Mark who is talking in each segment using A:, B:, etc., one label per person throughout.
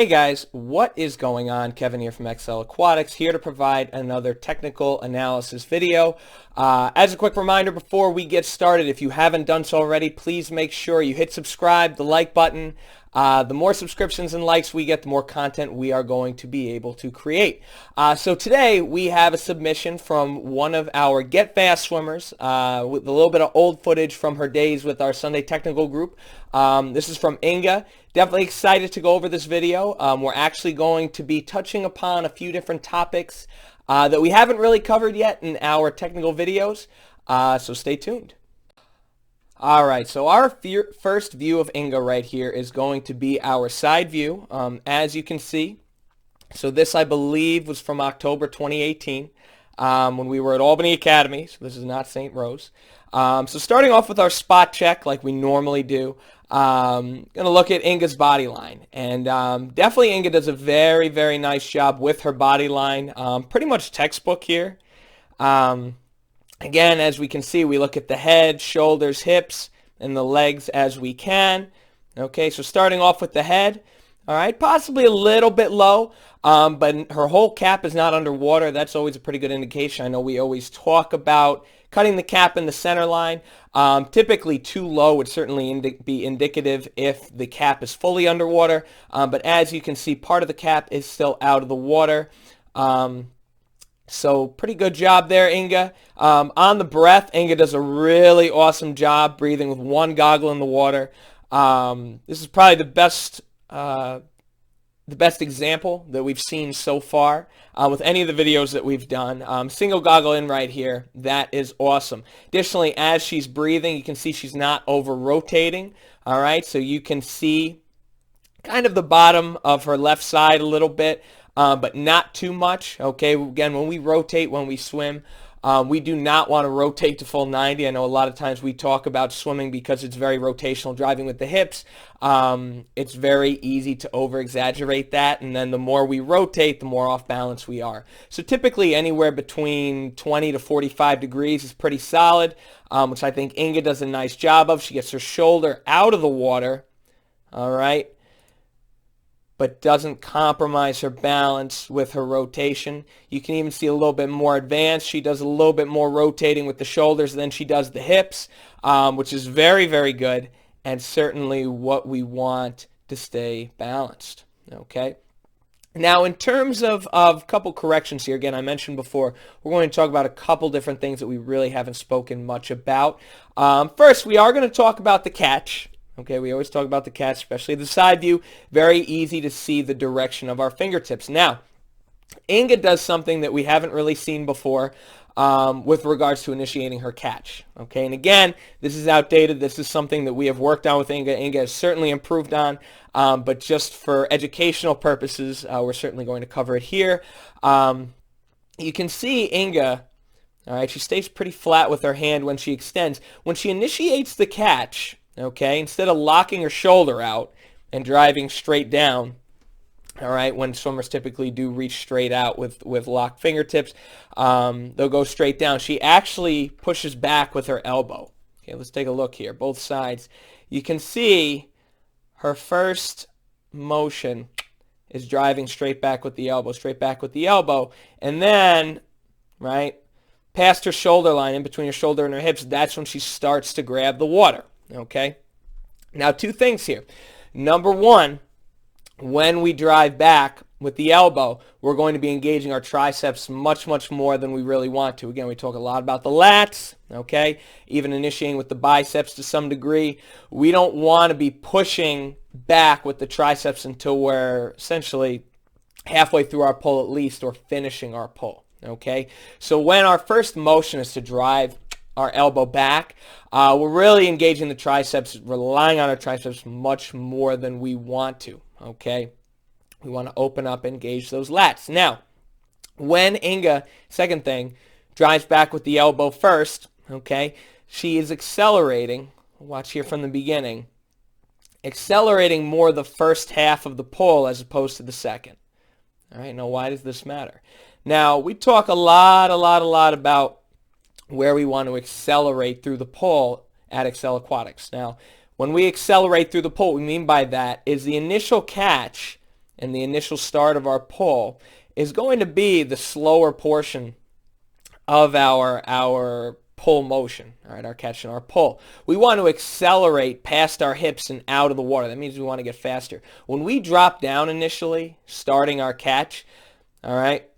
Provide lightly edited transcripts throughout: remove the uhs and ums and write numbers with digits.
A: Hey guys, what is going on? Kevin here from XL Aquatics, here to provide another technical analysis video. As a quick reminder before we get started, if you haven't done so already, please make sure you hit subscribe, the like button. The more subscriptions and likes we get, the more content we are going to be able to create. So today we have a submission from one of our Get Fast swimmers with a little bit of old footage from her days with our Sunday technical group. This is from Inge. Definitely excited to go over this video. We're actually going to be touching upon a few different topics that we haven't really covered yet in our technical videos, so stay tuned. Alright, so our first view of Inge right here is going to be our side view. As you can see, so this I believe was from October 2018 when we were at Albany Academy, so this is not St. Rose. So starting off with our spot check like we normally do, going to look at Inge's body line, and definitely Inge does a very, very nice job with her body line, pretty much textbook here. Again, as we can see, we look at the head, shoulders, hips, and the legs as we can. Okay, so starting off with the head, all right, possibly a little bit low, but her whole cap is not underwater. That's always a pretty good indication. I know we always talk about cutting the cap in the center line. Typically too low would certainly be indicative if the cap is fully underwater, but as you can see, part of the cap is still out of the water. So pretty good job there, Inge. On the breath, Inge does a really awesome job breathing with one goggle in the water. This is probably the best example that we've seen so far with any of the videos that we've done. Single goggle in right here. That is awesome. Additionally, as she's breathing, you can see she's not over-rotating. All right, so you can see kind of the bottom of her left side a little bit, but not too much. Okay, again, when we rotate, when we swim, we do not want to rotate to full 90. I know a lot of times we talk about swimming because it's very rotational, driving with the hips. It's very easy to over-exaggerate that, and then the more we rotate, the more off balance we are. So typically anywhere between 20 to 45 degrees is pretty solid, which I think Inge does a nice job of. She gets her shoulder out of the water, all right, but doesn't compromise her balance with her rotation. You can even see a little bit more advanced. She does a little bit more rotating with the shoulders than she does the hips, which is very, very good, and certainly what we want to stay balanced. Okay. Now, in terms of a couple corrections here, again, I mentioned before, we're going to talk about a couple different things that we really haven't spoken much about. First, we are going to talk about the catch. Okay, we always talk about the catch, especially the side view. Very easy to see the direction of our fingertips. Now, Inge does something that we haven't really seen before with regards to initiating her catch. Okay, and again, this is outdated. This is something that we have worked on with Inge. Inge has certainly improved on, but just for educational purposes, we're certainly going to cover it here. You can see Inge, all right, she stays pretty flat with her hand when she extends. When she initiates the catch, okay, instead of locking her shoulder out and driving straight down, all right, when swimmers typically do reach straight out with locked fingertips, they'll go straight down. She actually pushes back with her elbow. Okay, let's take a look here, both sides. You can see her first motion is driving straight back with the elbow, and then, right, past her shoulder line, in between her shoulder and her hips, that's when she starts to grab the water. Okay, now two things here. Number one, when we drive back with the elbow, we're going to be engaging our triceps much, much more than we really want to. Again, we talk a lot about the lats, okay, even initiating with the biceps to some degree. We don't want to be pushing back with the triceps until we're essentially halfway through our pull at least, or finishing our pull. Okay, so when our first motion is to drive our elbow back, we're really engaging the triceps, relying on our triceps much more than we want to. Okay, we want to open up and engage those lats. Now, when Inge, second thing, drives back with the elbow first, okay, she is accelerating. Watch here from the beginning, accelerating more the first half of the pull as opposed to the second. All right, now why does this matter? Now, we talk a lot about where we want to accelerate through the pull at XL Aquatics. Now, when we accelerate through the pull, what we mean by that is the initial catch and the initial start of our pull is going to be the slower portion of our pull motion, all right, our catch and our pull. We want to accelerate past our hips and out of the water. That means we want to get faster. When we drop down initially, starting our catch, all right,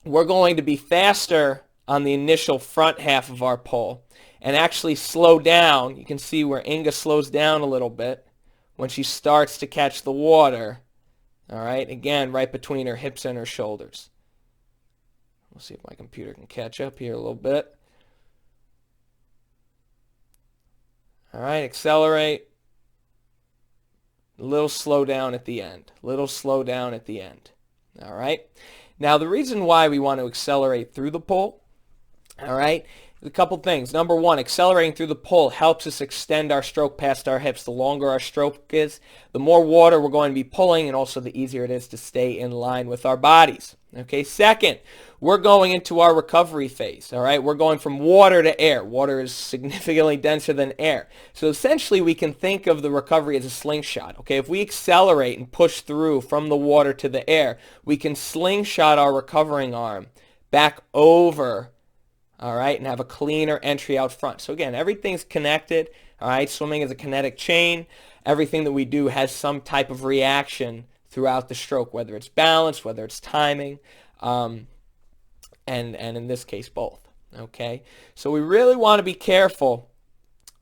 A: we're going to be faster on the initial front half of our pull and actually slow down. You can see where Inge slows down a little bit when she starts to catch the water, all right, again, right between her hips and her shoulders. We'll see if my computer can catch up here a little bit. All right, accelerate. A little slow down at the end. Little slow down at the end. All right. Now, the reason why we want to accelerate through the pull, all right, a couple things. Number one, accelerating through the pull helps us extend our stroke past our hips. The longer our stroke is, the more water we're going to be pulling, and also the easier it is to stay in line with our bodies. Okay, second, we're going into our recovery phase. All right, we're going from water to air. Water is significantly denser than air. So essentially, we can think of the recovery as a slingshot. Okay, if we accelerate and push through from the water to the air, we can slingshot our recovering arm back over, all right, and have a cleaner entry out front. So again, everything's connected, all right? Swimming is a kinetic chain. Everything that we do has some type of reaction throughout the stroke, whether it's balance, whether it's timing, and in this case, both, okay? So we really want to be careful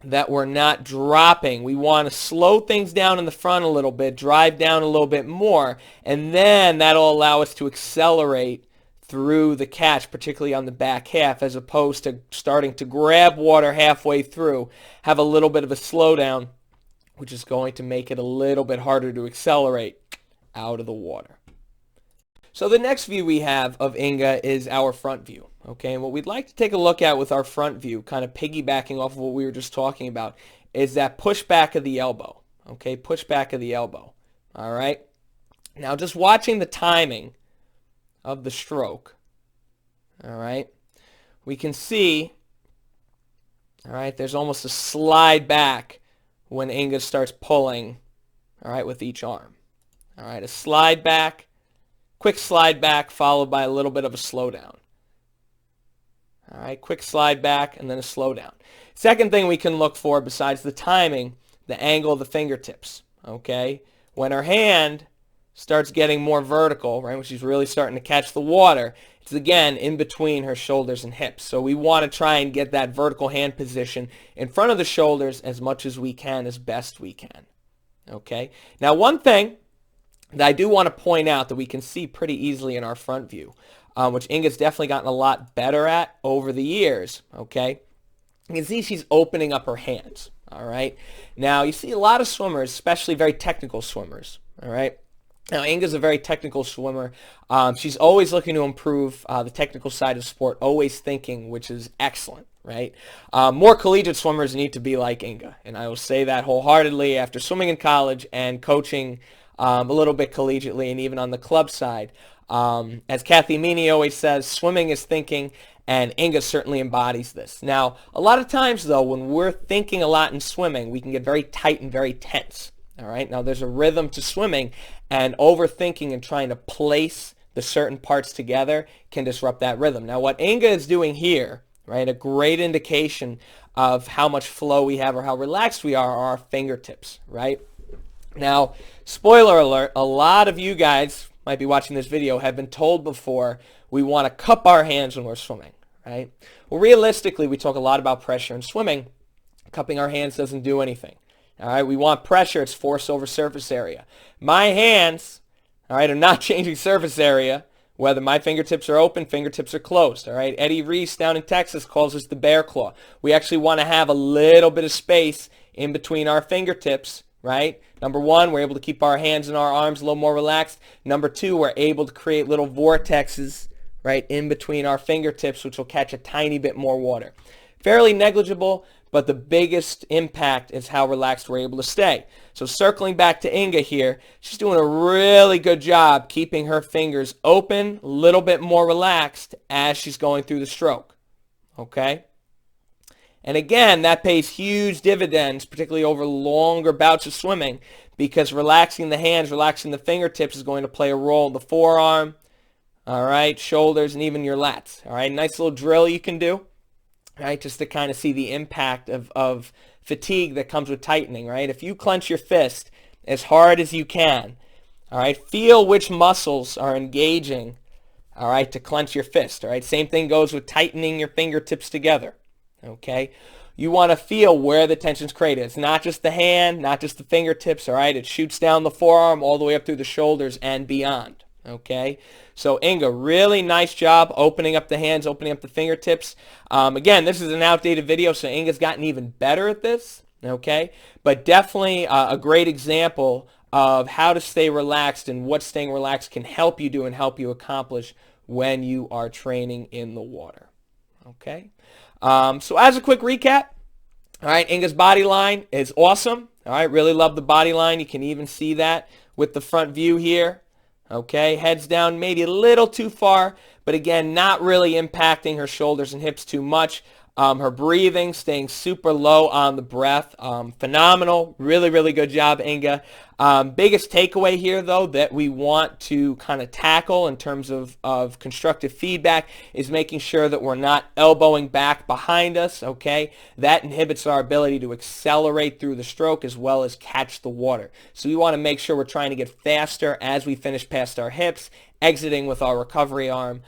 A: that we're not dropping. We want to slow things down in the front a little bit, drive down a little bit more, and then that'll allow us to accelerate through the catch, particularly on the back half, as opposed to starting to grab water halfway through, have a little bit of a slowdown, which is going to make it a little bit harder to accelerate out of the water. So the next view we have of Inge is our front view. Okay, and what we'd like to take a look at with our front view, kind of piggybacking off of what we were just talking about, is that push back of the elbow. Okay, push back of the elbow. All right. Now just watching the timing of the stroke, all right, we can see, all right, there's almost a slide back when Inge starts pulling, all right, with each arm. All right, a slide back, quick slide back followed by a little bit of a slowdown. All right, quick slide back and then a slowdown. Second thing we can look for besides the timing, the angle of the fingertips, okay? When her hand starts getting more vertical, right, when she's really starting to catch the water, it's again in between her shoulders and hips. So we want to try and get that vertical hand position in front of the shoulders as much as we can, as best we can. Okay. Now, one thing that I do want to point out that we can see pretty easily in our front view, which Inge's definitely gotten a lot better at over the years. Okay. You can see she's opening up her hands. All right. Now, you see a lot of swimmers, especially very technical swimmers. All right. Now, Inge's a very technical swimmer. She's always looking to improve the technical side of sport, always thinking, which is excellent, right? More collegiate swimmers need to be like Inge, and I will say that wholeheartedly after swimming in college and coaching a little bit collegiately and even on the club side. As Kathy Meany always says, swimming is thinking, and Inge certainly embodies this. Now, a lot of times, though, when we're thinking a lot in swimming, we can get very tight and very tense. All right, now there's a rhythm to swimming, and overthinking and trying to place the certain parts together can disrupt that rhythm. Now, what Inge is doing here, right, a great indication of how much flow we have or how relaxed we are our fingertips, right? Now, spoiler alert, a lot of you guys might be watching this video have been told before we want to cup our hands when we're swimming, right? Well, realistically, we talk a lot about pressure in swimming. Cupping our hands doesn't do anything. All right, we want pressure. It's force over surface area. My hands, all right, are not changing surface area, whether my fingertips are open, fingertips are closed. All right, Eddie Reese down in Texas calls this the bear claw. We actually want to have a little bit of space in between our fingertips, right? Number one, we're able to keep our hands and our arms a little more relaxed. Number two, we're able to create little vortexes, right, in between our fingertips, which will catch a tiny bit more water. Fairly negligible, but the biggest impact is how relaxed we're able to stay. So circling back to Inge here, she's doing a really good job keeping her fingers open, a little bit more relaxed as she's going through the stroke. Okay? And again, that pays huge dividends, particularly over longer bouts of swimming, because relaxing the hands, relaxing the fingertips is going to play a role in the forearm, all right, shoulders, and even your lats. All right, nice little drill you can do, right, just to kind of see the impact of fatigue that comes with tightening, right? If you clench your fist as hard as you can, all right, feel which muscles are engaging, all right, to clench your fist, all right? Same thing goes with tightening your fingertips together, okay? You want to feel where the tension's created. It's not just the hand, not just the fingertips, all right? It shoots down the forearm all the way up through the shoulders and beyond, okay? So Inge, really nice job opening up the hands, opening up the fingertips. Again, this is an outdated video, so Inge's gotten even better at this, okay? But definitely a great example of how to stay relaxed and what staying relaxed can help you do and help you accomplish when you are training in the water, okay? So as a quick recap, all right, Inge's body line is awesome. All right, really love the body line. You can even see that with the front view here. Okay, heads down maybe a little too far, but again, not really impacting her shoulders and hips too much. Her breathing, staying super low on the breath. Phenomenal. Really, really good job, Inge. Biggest takeaway here, though, that we want to kind of tackle in terms of constructive feedback is making sure that we're not elbowing back behind us, okay? That inhibits our ability to accelerate through the stroke as well as catch the water. So we want to make sure we're trying to get faster as we finish past our hips, exiting with our recovery arm,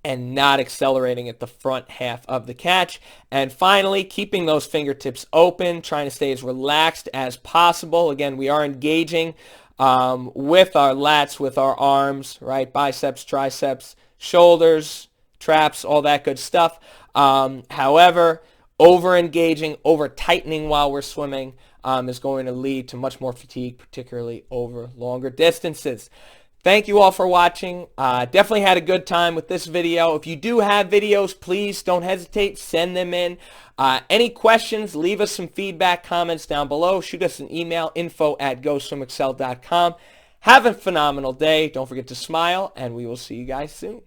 A: and not accelerating at the front half of the catch. And finally, keeping those fingertips open, trying to stay as relaxed as possible. Again, we are engaging with our lats, with our arms, right? Biceps, triceps, shoulders, traps, all that good stuff. However, over-engaging, over-tightening while we're swimming is going to lead to much more fatigue, particularly over longer distances. Thank you all for watching. Definitely had a good time with this video. If you do have videos, please don't hesitate. Send them in. Any questions, leave us some feedback, comments down below. Shoot us an email, info@goswimexcel.com. Have a phenomenal day. Don't forget to smile, and we will see you guys soon.